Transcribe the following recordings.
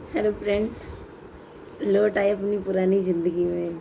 Hello friends, लौट आए अपनी पुरानी ज़िंदगी में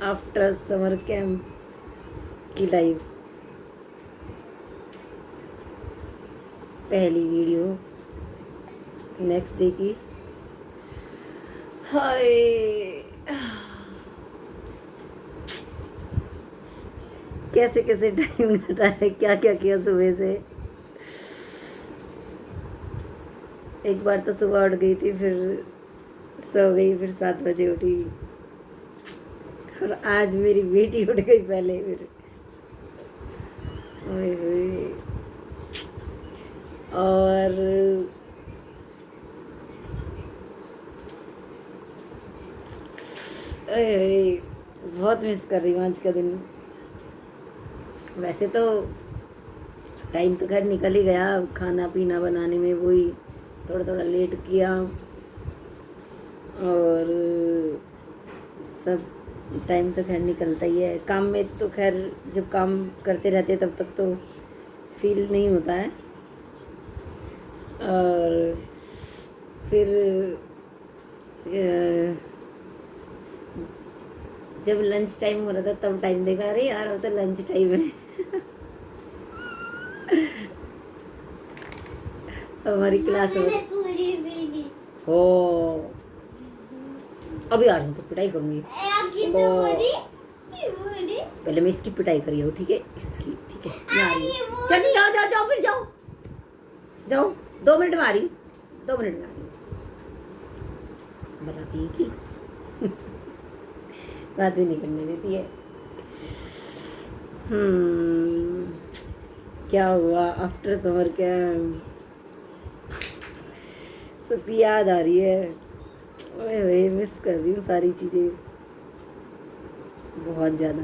आफ्टर समर कैंप की लाइव पहली वीडियो नेक्स्ट डे की। हाय, कैसे कैसे टाइम कटा है, क्या क्या किया सुबह से। एक बार तो सुबह उठ गई थी, फिर सो गई, फिर 7 बजे उठी। और आज मेरी बेटी उठ गई पहले। फिर ओए होए। और ओए होए, बहुत मिस कर रही हूँ आज का दिन। वैसे तो टाइम तो खैर निकल ही गया, खाना पीना बनाने में वही थोड़ा थोड़ा लेट किया। और सब टाइम तो खैर निकलता ही है काम में। तो खैर जब काम करते रहते तब तक तो फील नहीं होता है। और फिर जब लंच टाइम हो रहा था तब टाइम देखा, अरे यार वो तो लंच टाइम है। हमारी क्लास हो, अभी आ रही हूँ तो पिटाई करूँगी। पहले मैं इसकी पिटाई करी हूँ, ठीक है, इसकी, ठीक है। मैं आ रही हूँ, चल जाओ जाओ जाओ, फिर जाओ जाओ। 2 मिनट में आ रही हूँ, 2 मिनट में आ रही हूँ। बताती है कि बात भी नहीं करने देती है। क्या हुआ आफ्टर समर कैंप, सब याद आ रही है। ओए ओए, मिस कर रही हूँ सारी चीज़ें बहुत ज़्यादा।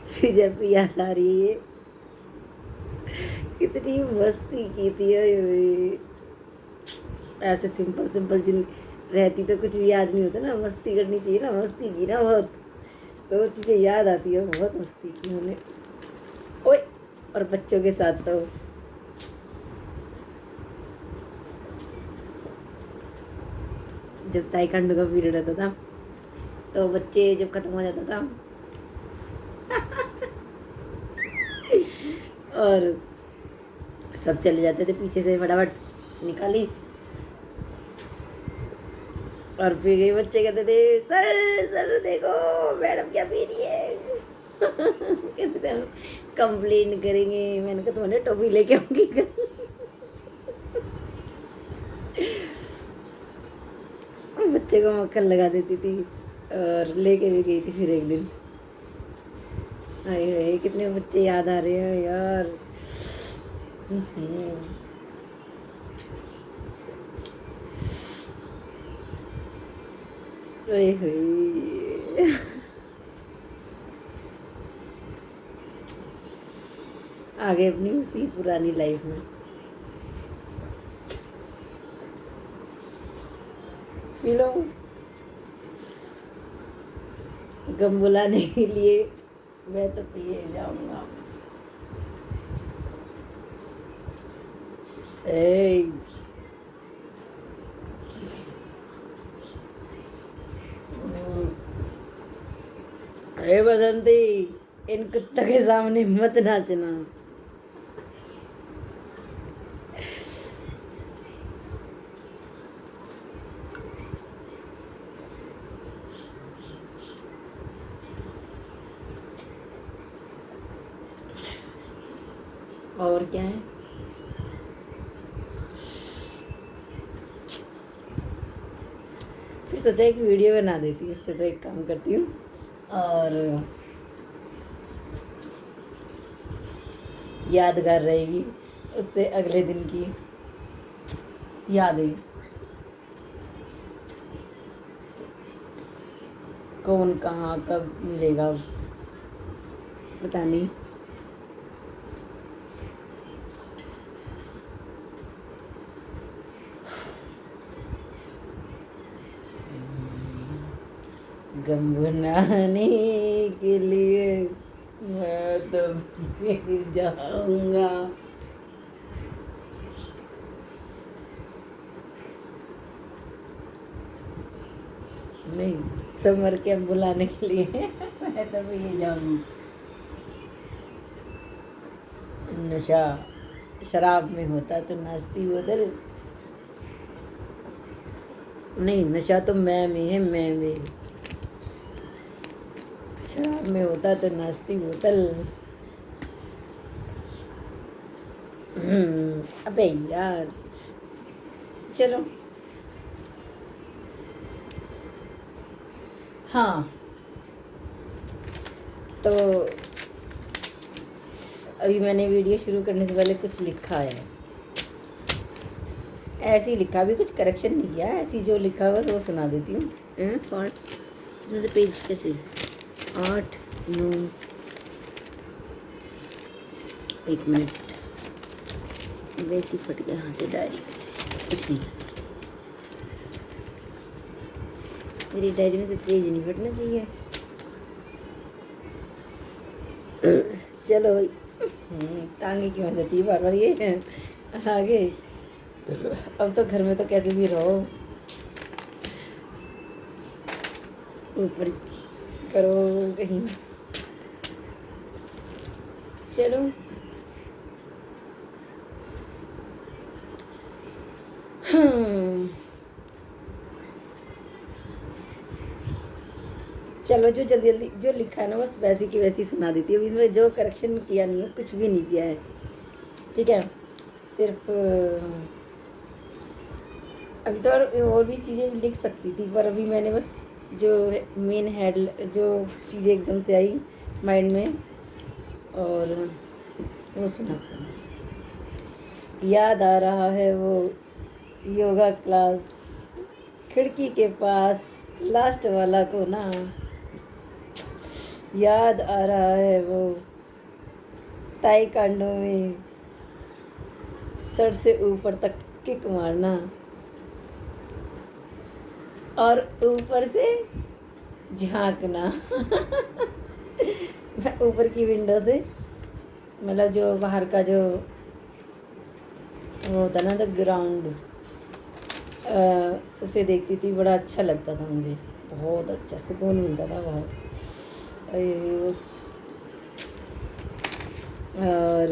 फिर जब याद आ रही है कितनी मस्ती की थी। ओए ओए, ऐसे सिंपल सिंपल जिन रहती तो कुछ भी याद नहीं होता ना, मस्ती करनी चाहिए ना, मस्ती की ना बहुत, तो चीज़ें याद आती है। बहुत मस्ती की हमने, ओए, और बच्चों के साथ तो जब ताइक्वांडो का पीरियड होता था तो बच्चे जब खत्म हो जाता था और सब चले जाते थे, पीछे से फटाफट निकाली और फिर गई। बच्चे कहते थे, सर सर देखो मैडम क्या पी रही है। कहते थे हम कंप्लेन करेंगे। मैंने कहा तुम्हारे टॉफी लेके आऊंगी। बच्चे को मक्खन लगा देती थी और लेके भी गई थी फिर एक दिन। अरे कितने बच्चे याद आ रहे हैं यार। ओए होए। आगे अपनी उसी पुरानी लाइफ में। पी लो, गम बुलाने के लिए मैं तो पिए जाऊंगा। ए अरे बसंती, इन कुत्तों के सामने मत नाचना। और क्या है, फिर सोचा एक वीडियो बना देती हूँ। इससे तो एक काम करती हूँ और यादगार रहेगी उससे अगले दिन की यादें। कौन कहाँ कब मिलेगा पता नहीं। गम बनाने के लिए मैं तो फिर जाऊंगा। नहीं, समर कैंप बुलाने के लिए मैं तो भी ये जाऊंगी। नशा शराब में होता तो नाचती उधर। नहीं, नशा तो मैं में है, मैं में। शराब में होता तो नाचती बोतल। अबे यार, चलो। हाँ, तो अभी मैंने वीडियो शुरू करने से पहले कुछ लिखा है। ऐसे ही लिखा, भी कुछ करेक्शन नहीं किया, ऐसी जो लिखा हुआ वो सुना देती हूँ। फॉन्ट इसमें से पेज कैसे 8 9 1 मिनट, वैसे ही फट गया हाथ से डायरी में से। कुछ नहीं, मेरी डायरी में से पेज नहीं फटना चाहिए। चलो भाई, टांगे क्यों जाती है बार बार ये आगे। अब तो घर में तो कैसे भी रहो, ऊपर करो कहीं। चलो, चलो, जो जल्दी जल्दी जो लिखा है ना बस वैसी की वैसी सुना देती हूँ। इसमें जो करेक्शन किया नहीं है, कुछ भी नहीं किया है, ठीक है। सिर्फ अभी तो और भी चीज़ें लिख सकती थी, पर अभी मैंने बस जो मेन हेड, जो चीज़ें एकदम से आई माइंड में, और वो सुना। याद आ रहा है वो योगा क्लास, खिड़की के पास लास्ट वाला को ना। याद आ रहा है वो ताइक्वांडो में सर से ऊपर तक किक मारना, और ऊपर से झांकना। ऊपर की विंडो से, मतलब जो बाहर का जो वो होता ना, द ग्राउंड, उसे देखती थी। बड़ा अच्छा लगता था मुझे, बहुत अच्छा सुकून मिलता था बहुत। बस, और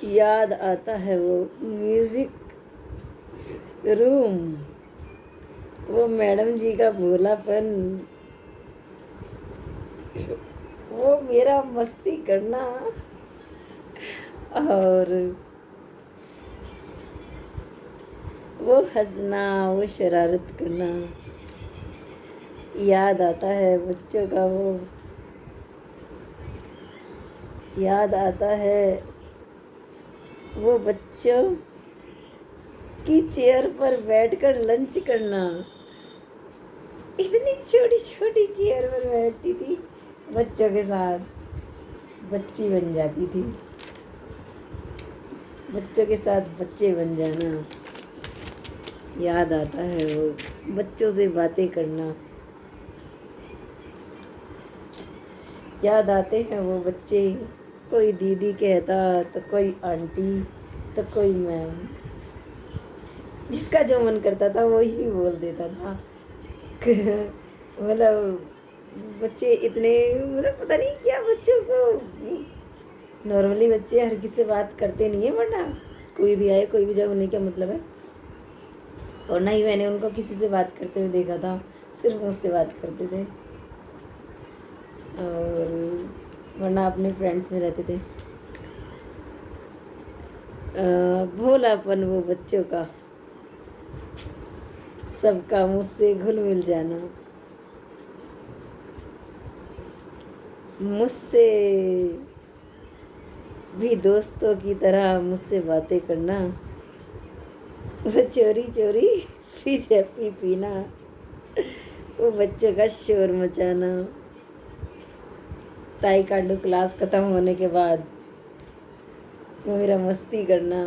याद आता है वो म्यूज़िक रूम, वो मैडम जी का भोलापन, वो मेरा मस्ती करना, और वो हंसना, वो शरारत करना। याद आता है बच्चों का वो, याद आता है वो बच्चों की चेयर पर बैठकर लंच करना। इतनी छोटी छोटी चेयर पर बैठती थी, बच्चों के साथ बच्ची बन जाती थी। बच्चों के साथ बच्चे बन जाना। याद आता है वो बच्चों से बातें करना। याद आते हैं वो बच्चे, कोई दीदी कहता तो कोई आंटी तो कोई मैम, जिसका जो मन करता था वो ही बोल देता था। मतलब बच्चे इतने, मतलब पता नहीं क्या बच्चों को, नॉर्मली बच्चे हर किसी से बात करते नहीं है, वरना कोई भी आए कोई भी जाए उन्हें क्या मतलब है। और ना ही मैंने उनको किसी से बात करते हुए देखा था, सिर्फ मुझसे बात करते थे, और वरना अपने फ्रेंड्स में रहते थे। भोलापन वो बच्चों का, सबका मुझसे घुल मिल जाना, मुझसे भी दोस्तों की तरह मुझसे बातें करना, वो चोरी चोरी पी पीना, वो बच्चों का शोर मचाना। ताइक्वांडो क्लास ख़त्म होने के बाद वो मेरा मस्ती करना।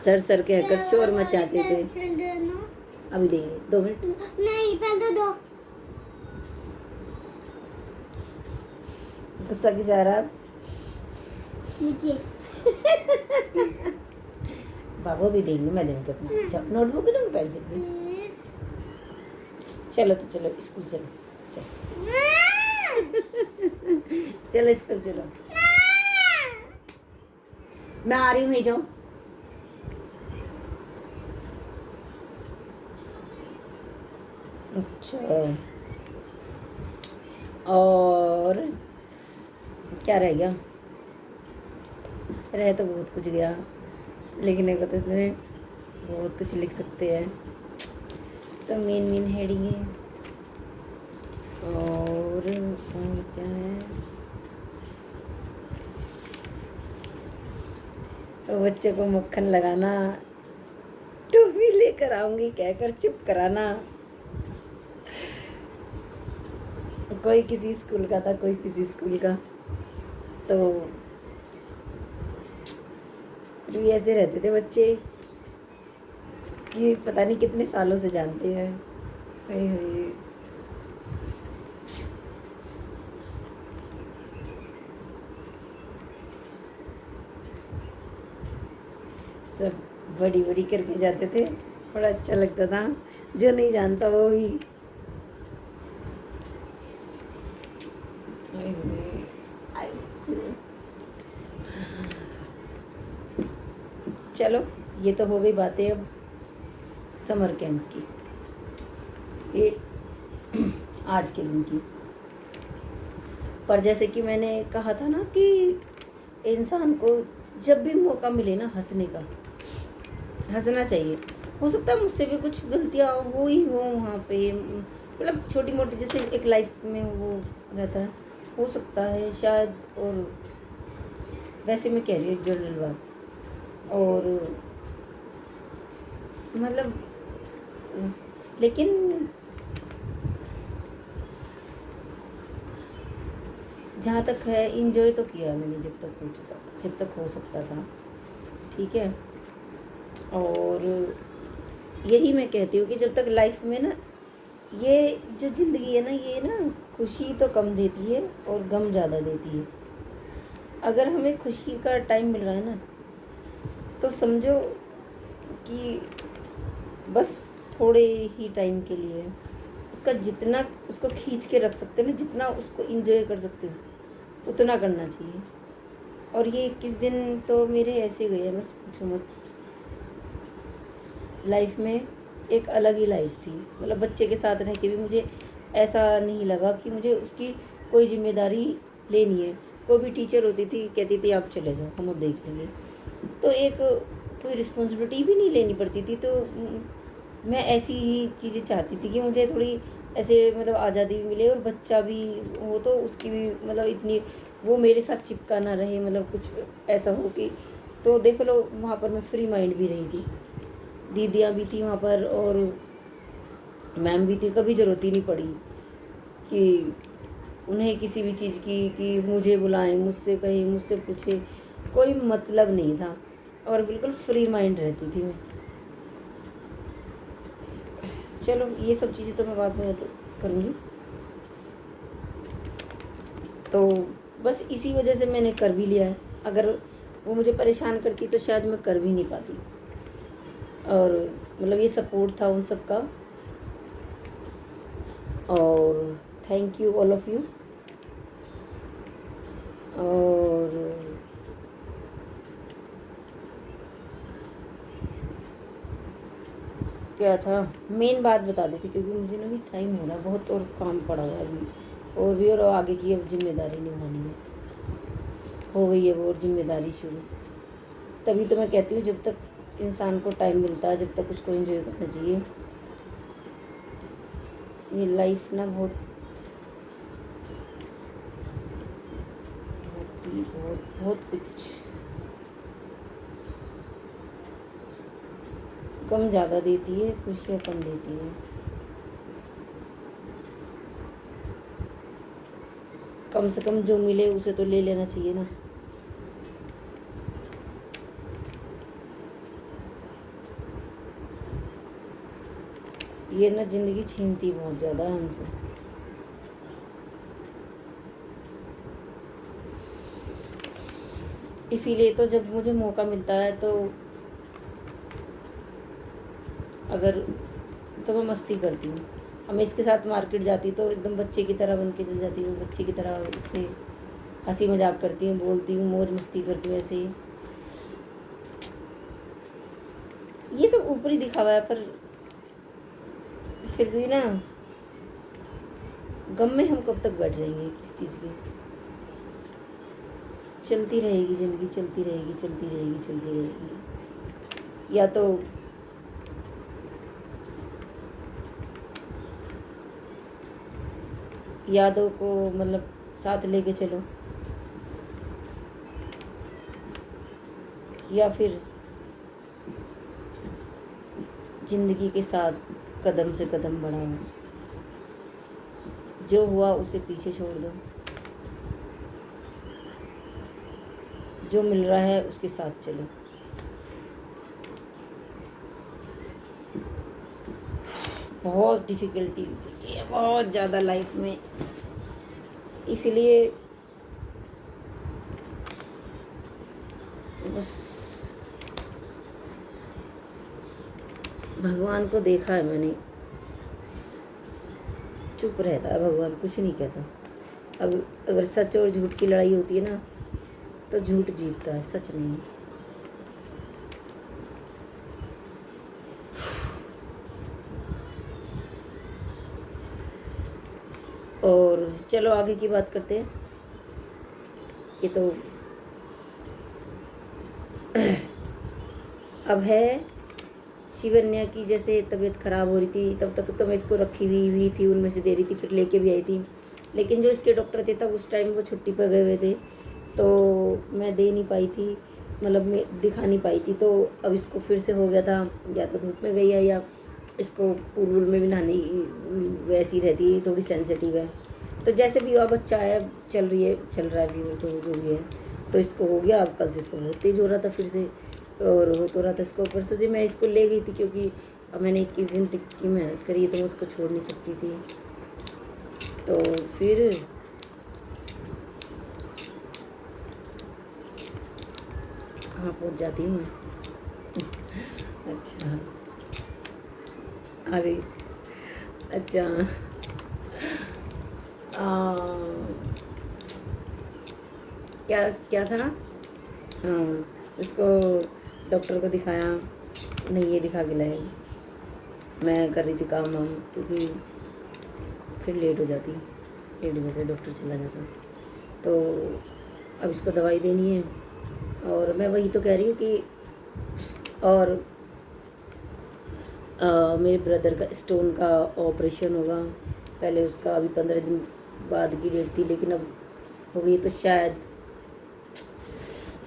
सर सर कहकर शोर मचाते थे। अभी देंगे 2 मिनट, नहीं पहले दो। गुस्सा किसे आ रहा? मुझे बाबा भी देंगे, मैं दूँगी अपना नोटबुक भी दूँगी, पेंसिल भी। चलो तो चलो स्कूल चलो, चलो स्कूल चलो। मैं आ रही हूँ, जाओ। अच्छा, और क्या रह गया? रह तो बहुत कुछ गया, लेकिन एक तो इसमें बहुत कुछ लिख सकते हैं। तो मेन हेडिंग है, और क्या है? तो बच्चे को मक्खन लगाना, टोपी लेकर आऊंगी कहकर चुप कराना। कोई किसी स्कूल का था, कोई किसी स्कूल का, तो फिर भी ऐसे रहते थे बच्चे कि पता नहीं कितने सालों से जानते हैं। हाय हाय। सब बड़ी बड़ी करके जाते थे, बड़ा अच्छा लगता था। जो नहीं जानता वो भी। हाय हाय। चलो, ये तो हो गई बातें अब समर कैंप की, ये आज के दिन की। पर जैसे कि मैंने कहा था ना कि इंसान को जब भी मौका मिले ना हंसने का, हंसना चाहिए। हो सकता है मुझसे भी कुछ गलतियाँ हो ही हो वहाँ पे, मतलब छोटी मोटी, जैसे एक लाइफ में वो रहता है, हो सकता है शायद। और वैसे मैं कह रही हूँ एक जनरल बात, और मतलब लेकिन जहाँ तक है इंजॉय तो किया मैंने जब तक हो सकता था, ठीक है। और यही मैं कहती हूँ कि जब तक लाइफ में ना, ये जो ज़िंदगी है ना, ये ना खुशी तो कम देती है और गम ज़्यादा देती है। अगर हमें खुशी का टाइम मिल रहा है ना, तो समझो कि बस थोड़े ही टाइम के लिए उसका जितना उसको खींच के रख सकते हो ना, जितना उसको इंजॉय कर सकते हो उतना करना चाहिए। और ये 21 दिन तो मेरे ऐसे गए हैं, बस पूछो मत। लाइफ में एक अलग ही लाइफ थी, मतलब बच्चे के साथ रह के भी मुझे ऐसा नहीं लगा कि मुझे उसकी कोई जिम्मेदारी लेनी है। कोई भी टीचर होती थी, कहती थी आप चले जाओ, हम अब देख लेंगे। तो एक कोई रिस्पॉन्सिबिलिटी भी नहीं लेनी पड़ती थी। तो मैं ऐसी ही चीज़ें चाहती थी कि मुझे थोड़ी ऐसे मतलब आज़ादी भी मिले, और बच्चा भी हो तो उसकी भी मतलब इतनी वो मेरे साथ चिपका ना रहे, मतलब कुछ ऐसा हो कि। तो देख लो, वहाँ पर मैं फ्री माइंड भी रही थी, दीदियाँ भी थी वहाँ पर और मैम भी थी। कभी ज़रूरत ही नहीं पड़ी कि उन्हें किसी भी चीज़ की, कि मुझे बुलाएं, मुझसे कहें, मुझसे पूछे, कोई मतलब नहीं था। और बिल्कुल फ्री माइंड रहती थी मैं। चलो, ये सब चीज़ें तो मैं बाद में तो करूँगी। तो बस इसी वजह से मैंने कर भी लिया है। अगर वो मुझे परेशान करती तो शायद मैं कर भी नहीं पाती। और मतलब ये सपोर्ट था उन सब का, और thank you all of you. और क्या था, मेन बात बता देती, क्योंकि मुझे ना भी टाइम हो रहा है बहुत, और काम पड़ा हुआ है अभी, और आगे की अब जिम्मेदारी निभानी है, हो गई है वो और जिम्मेदारी शुरू। तभी तो मैं कहती हूँ जब तक इंसान को टाइम मिलता है, जब तक उसको एंजॉय करना चाहिए। ये लाइफ ना बहुत बहुत बहुत कुछ कम ज़्यादा देती है, खुशियाँ कम देती है। कम से कम जो मिले उसे तो ले लेना चाहिए ना। ये ना ज़िंदगी छीनती बहुत ज़्यादा है हमसे। इसीलिए तो जब मुझे मौका मिलता है तो अगर तो मैं मस्ती करती हूँ। अब मैं इसके साथ मार्केट जाती तो एकदम बच्चे की तरह बन के चल जाती हूँ, बच्चे की तरह इससे हंसी मजाक करती हूँ, बोलती हूँ, मौज मस्ती करती हूँ। ऐसे ही ये सब ऊपरी दिखावा है, पर फिर भी ना गम में हम कब तक बैठ रहेंगे किस चीज़ की। चलती रहेगी ज़िंदगी, चलती रहेगी, चलती रहेगी, चलती रहेगी। या तो यादों को मतलब साथ लेके चलो, या फिर जिंदगी के साथ कदम से कदम बढ़ाओ। जो हुआ उसे पीछे छोड़ दो, जो मिल रहा है उसके साथ चलो। बहुत डिफ़िकल्टीज देखी है, बहुत ज़्यादा लाइफ में, इसलिए बस भगवान को देखा है मैंने, चुप रहता है भगवान, कुछ नहीं कहता। अगर सच और झूठ की लड़ाई होती है ना तो झूठ जीतता है, सच नहीं। और चलो आगे की बात करते हैं। ये तो अब है शिवन्या की, जैसे तबीयत ख़राब हो रही थी तब तक तो मैं इसको रखी हुई थी, उनमें से दे रही थी, फिर लेके भी आई थी। लेकिन जो इसके डॉक्टर थे तब उस टाइम वो छुट्टी पर गए हुए थे तो मैं दे नहीं पाई थी, मतलब मैं दिखा नहीं पाई थी। तो अब इसको फिर से हो गया था, या तो धूप में गई है या इसको पूल वूल में भी नहाने वैसी रहती है, थोड़ी सेंसिटिव है। तो जैसे भी हुआ, बच्चा है, चल रहा है फीवर, तो जो भी है तो इसको हो गया। अब कल से इसको बहुत तेज़ हो रहा था फिर से, और हो तो रहा था इसको। परसों से मैं इसको ले गई थी क्योंकि अब मैंने 21 दिन तक की मेहनत करी है तो मैं उसको छोड़ नहीं सकती थी। तो फिर कहाँ पहुँच जाती हूँ मैं। अच्छा, आ गई। अच्छा, क्या क्या था। हाँ, इसको डॉक्टर को दिखाया, नहीं ये दिखा के लाए। मैं कर रही थी काम वाम, क्योंकि फिर लेट हो जाती, डॉक्टर चला जाता। तो अब इसको दवाई देनी है, और मैं वही तो कह रही हूँ कि और मेरे ब्रदर का स्टोन का ऑपरेशन होगा। पहले उसका अभी 15 दिन बाद की डेट थी, लेकिन अब हो गई, तो शायद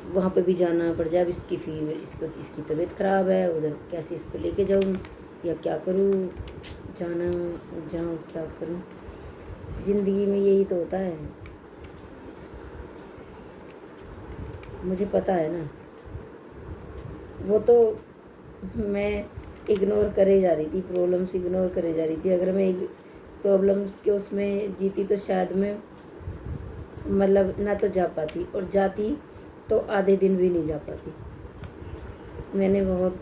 वहाँ पे भी जाना पड़ जाए। अब इसकी इसकी तबीयत ख़राब है, उधर कैसे इसको लेके जाऊँ या क्या करूँ, जाऊँ क्या करूँ। ज़िंदगी में यही तो होता है, मुझे पता है ना। वो तो मैं इग्नोर करे जा रही थी, प्रॉब्लम्स इग्नोर करे जा रही थी। अगर मैं प्रॉब्लम्स के उसमें जीती तो शायद मैं मतलब ना तो जा पाती, और जाती तो आधे दिन भी नहीं जा पाती। मैंने बहुत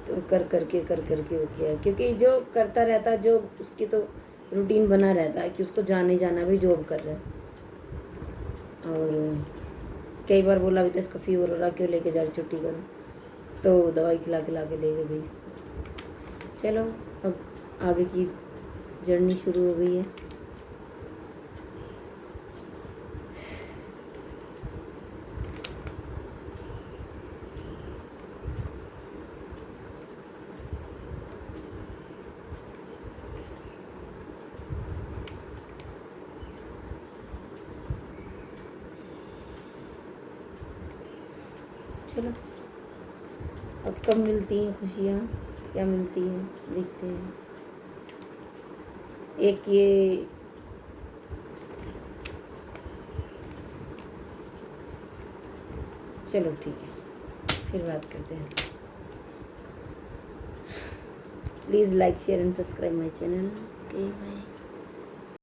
तो कर करके वो किया है, क्योंकि जो करता रहता, जो उसकी तो रूटीन बना रहता है कि उसको जाने जाना भी, जॉब कर रहा है। और कई बार बोला भी तो इसका फीवर हो रहा, क्यों लेके जा रही, छुट्टी करो, तो दवाई खिला के लेके गई। चलो अब आगे की जर्नी शुरू हो गई है। चलो अब कब मिलती हैं खुशियाँ, क्या मिलती हैं, देखते हैं। एक ये चलो ठीक है, फिर बात करते हैं। Please like share and subscribe my channel. Okay.